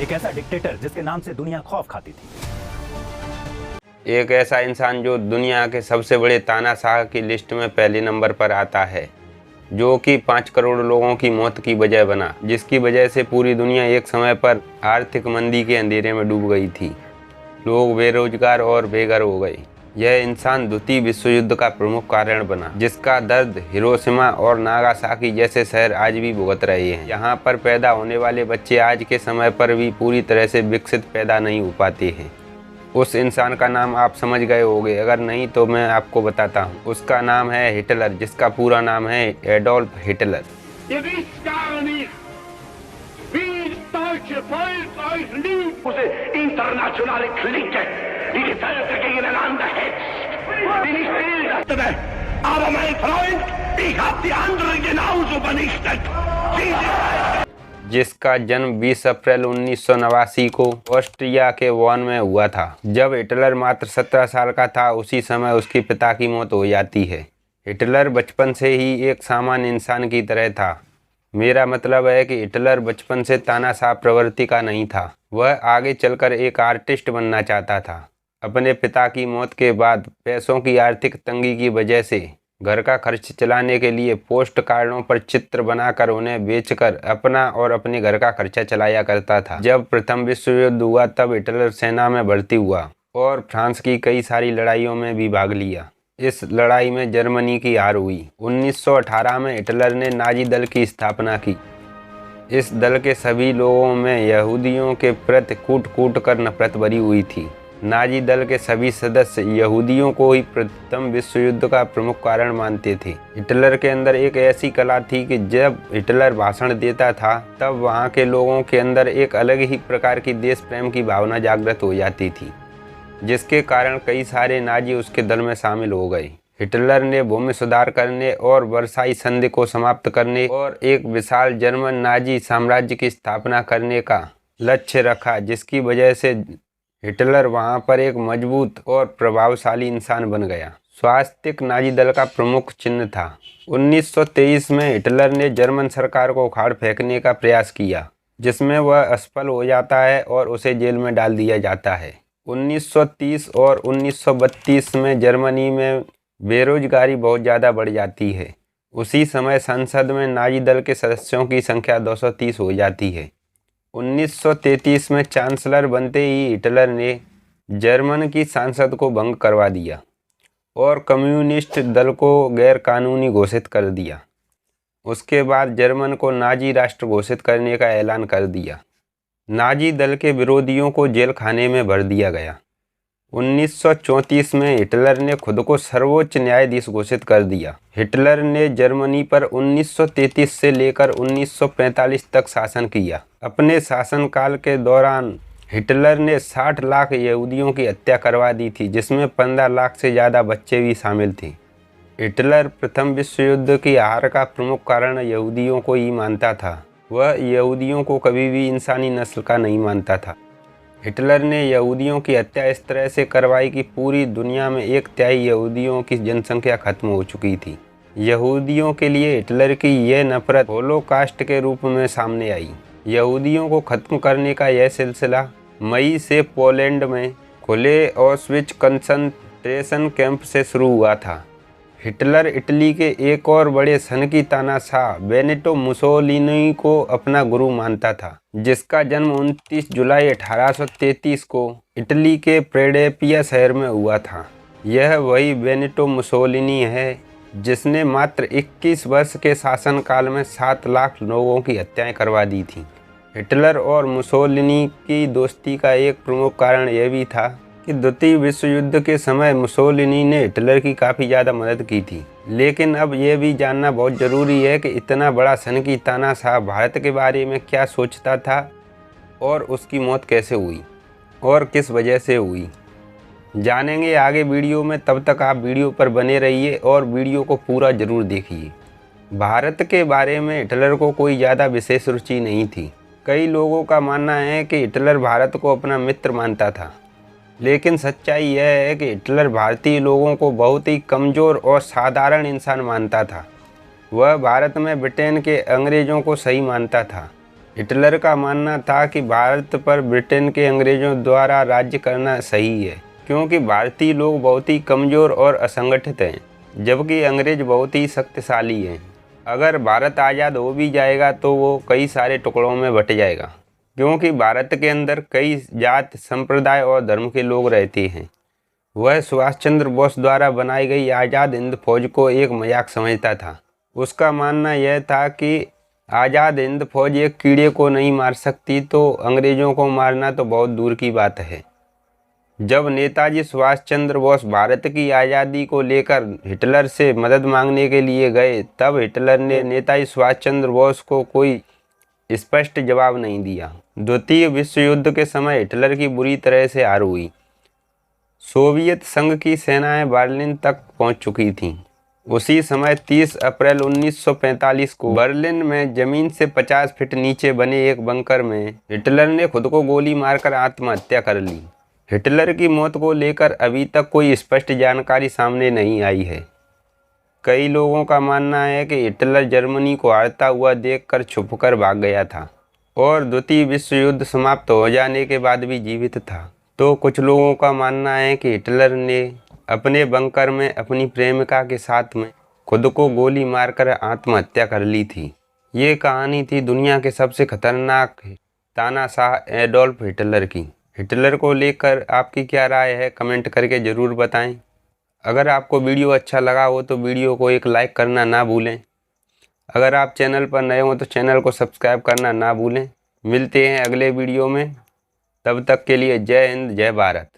एक ऐसा डिक्टेटर जिसके नाम से दुनिया खौफ खाती थी। एक ऐसा इंसान जो दुनिया के सबसे बड़े तानाशाह की लिस्ट में पहले नंबर पर आता है, जो कि 5 करोड़ लोगों की मौत की वजह बना, जिसकी वजह से पूरी दुनिया एक समय पर आर्थिक मंदी के अंधेरे में डूब गई थी। लोग बेरोजगार और बेघर हो गए। यह इंसान द्वितीय विश्व युद्ध का प्रमुख कारण बना, जिसका दर्द हिरोशिमा और नागासाकी जैसे शहर आज भी भुगत रहे हैं। यहाँ पर पैदा होने वाले बच्चे आज के समय पर भी पूरी तरह से विकसित पैदा नहीं हो पाते हैं। उस इंसान का नाम आप समझ गए होंगे, अगर नहीं तो मैं आपको बताता हूँ। उसका नाम है हिटलर, जिसका पूरा नाम है Adolf Hitler. internationale Clique, die die Völker gegeneinander hetzt. Bin ich will, aber mein Freund, ich habe die anderen genauso vernichtet. जिसका जन्म 20 अप्रैल 1989 को ऑस्ट्रिया के वॉन में हुआ था। जब हिटलर मात्र 17 साल का था, उसी समय उसके पिता की मौत हो जाती है। हिटलर बचपन से ही एक सामान्य इंसान की तरह था। मेरा मतलब है कि हिटलर बचपन से तानाशाह प्रवृत्ति का नहीं था। वह आगे चलकर एक आर्टिस्ट बनना चाहता था। अपने पिता की मौत के बाद पैसों की आर्थिक तंगी की वजह से घर का खर्च चलाने के लिए पोस्ट कार्डों पर चित्र बनाकर उन्हें बेचकर अपना और अपने घर का खर्चा चलाया करता था। जब प्रथम विश्व युद्ध हुआ तब हिटलर सेना में भर्ती हुआ और फ्रांस की कई सारी लड़ाइयों में भी भाग लिया। इस लड़ाई में जर्मनी की हार हुई। 1918 में हिटलर ने नाजी दल की स्थापना की। इस दल के सभी लोगों में यहूदियों के प्रति कूट कूट कर नफरत भरी हुई थी। नाजी दल के सभी सदस्य यहूदियों को ही प्रथम विश्व युद्ध का प्रमुख कारण मानते थे। हिटलर के अंदर एक ऐसी कला थी कि जब हिटलर भाषण देता था तब वहाँ के लोगों के अंदर एक अलग ही प्रकार की देश प्रेम की भावना जागृत हो जाती थी, जिसके कारण कई सारे नाजी उसके दल में शामिल हो गए। हिटलर ने भूमि सुधार करने और वर्साई संधि को समाप्त करने और एक विशाल जर्मन नाजी साम्राज्य की स्थापना करने का लक्ष्य रखा, जिसकी वजह से हिटलर वहां पर एक मजबूत और प्रभावशाली इंसान बन गया। स्वास्तिक नाजी दल का प्रमुख चिन्ह था। 1923 में हिटलर ने जर्मन सरकार को उखाड़ फेंकने का प्रयास किया, जिसमें वह असफल हो जाता है और उसे जेल में डाल दिया जाता है। 1930 और 1932 में जर्मनी में बेरोजगारी बहुत ज़्यादा बढ़ जाती है। उसी समय संसद में नाजी दल के सदस्यों की संख्या 230 हो जाती है। 1933 में चांसलर बनते ही हिटलर ने जर्मन की संसद को भंग करवा दिया और कम्युनिस्ट दल को गैर कानूनी घोषित कर दिया। उसके बाद जर्मन को नाजी राष्ट्र घोषित करने का ऐलान कर दिया। नाजी दल के विरोधियों को जेल खाने में भर दिया गया। 1934 में हिटलर ने खुद को सर्वोच्च न्यायाधीश घोषित कर दिया। हिटलर ने जर्मनी पर 1933 से लेकर 1945 तक शासन किया। अपने शासनकाल के दौरान हिटलर ने 60 लाख यहूदियों की हत्या करवा दी थी, जिसमें 15 लाख से ज़्यादा बच्चे भी शामिल थे। हिटलर प्रथम विश्व युद्ध की हार का प्रमुख कारण यहूदियों को ही मानता था। वह यहूदियों को कभी भी इंसानी नस्ल का नहीं मानता था। हिटलर ने यहूदियों की हत्या इस तरह से करवाई कि पूरी दुनिया में 1/3 यहूदियों की जनसंख्या खत्म हो चुकी थी। यहूदियों के लिए हिटलर की यह नफरत होलोकास्ट के रूप में सामने आई। यहूदियों को खत्म करने का यह सिलसिला मई से पोलैंड में खुले ऑस्विच कंसंट्रेशन कैंप से शुरू हुआ था। हिटलर इटली के एक और बड़े सनकी तानाशाह बेनिटो मुसोलिनी को अपना गुरु मानता था, जिसका जन्म 29 जुलाई 1833 को इटली के प्रेडेपिया शहर में हुआ था। यह वही बेनिटो मुसोलिनी है जिसने मात्र 21 वर्ष के शासनकाल में 7 लाख लोगों की हत्याएं करवा दी थीं। हिटलर और मुसोलिनी की दोस्ती का एक प्रमुख कारण यह भी था कि द्वितीय विश्व युद्ध के समय मुसोलिनी ने हिटलर की काफ़ी ज़्यादा मदद की थी। लेकिन अब यह भी जानना बहुत ज़रूरी है कि इतना बड़ा सनकी तानाशाह भारत के बारे में क्या सोचता था और उसकी मौत कैसे हुई और किस वजह से हुई, जानेंगे आगे वीडियो में। तब तक आप वीडियो पर बने रहिए और वीडियो को पूरा ज़रूर देखिए। भारत के बारे में हिटलर को कोई ज़्यादा विशेष रुचि नहीं थी। कई लोगों का मानना है कि हिटलर भारत को अपना मित्र मानता था, लेकिन सच्चाई यह है कि हिटलर भारतीय लोगों को बहुत ही कमज़ोर और साधारण इंसान मानता था। वह भारत में ब्रिटेन के अंग्रेज़ों को सही मानता था। हिटलर का मानना था कि भारत पर ब्रिटेन के अंग्रेजों द्वारा राज्य करना सही है, क्योंकि भारतीय लोग बहुत ही कमज़ोर और असंगठित हैं, जबकि अंग्रेज बहुत ही शक्तिशाली हैं। अगर भारत आज़ाद हो भी जाएगा तो वो कई सारे टुकड़ों में बट जाएगा, क्योंकि भारत के अंदर कई जात, संप्रदाय और धर्म के लोग रहते हैं। वह सुभाष चंद्र बोस द्वारा बनाई गई आज़ाद हिंद फौज को एक मजाक समझता था। उसका मानना यह था कि आज़ाद हिंद फौज एक कीड़े को नहीं मार सकती, तो अंग्रेज़ों को मारना तो बहुत दूर की बात है। जब नेताजी सुभाष चंद्र बोस भारत की आज़ादी को लेकर हिटलर से मदद मांगने के लिए गए, तब हिटलर ने नेताजी सुभाष चंद्र बोस को कोई स्पष्ट जवाब नहीं दिया। द्वितीय विश्व युद्ध के समय हिटलर की बुरी तरह से हार हुई। सोवियत संघ की सेनाएं बर्लिन तक पहुंच चुकी थीं। उसी समय 30 अप्रैल 1945 को बर्लिन में जमीन से 50 फीट नीचे बने एक बंकर में हिटलर ने खुद को गोली मारकर आत्महत्या कर ली। हिटलर की मौत को लेकर अभी तक कोई स्पष्ट जानकारी सामने नहीं आई है। कई लोगों का मानना है कि हिटलर जर्मनी को हारता हुआ देखकर छुपकर भाग गया था और द्वितीय विश्व युद्ध समाप्त हो जाने के बाद भी जीवित था। तो कुछ लोगों का मानना है कि हिटलर ने अपने बंकर में अपनी प्रेमिका के साथ में खुद को गोली मारकर आत्महत्या कर ली थी। ये कहानी थी दुनिया के सबसे खतरनाक तानाशाह एडोल्फ हिटलर की। हिटलर को लेकर आपकी क्या राय है, कमेंट करके ज़रूर बताएं। अगर आपको वीडियो अच्छा लगा हो तो वीडियो को एक लाइक करना ना भूलें। अगर आप चैनल पर नए हो तो चैनल को सब्सक्राइब करना ना भूलें। मिलते हैं अगले वीडियो में, तब तक के लिए जय हिंद, जय भारत।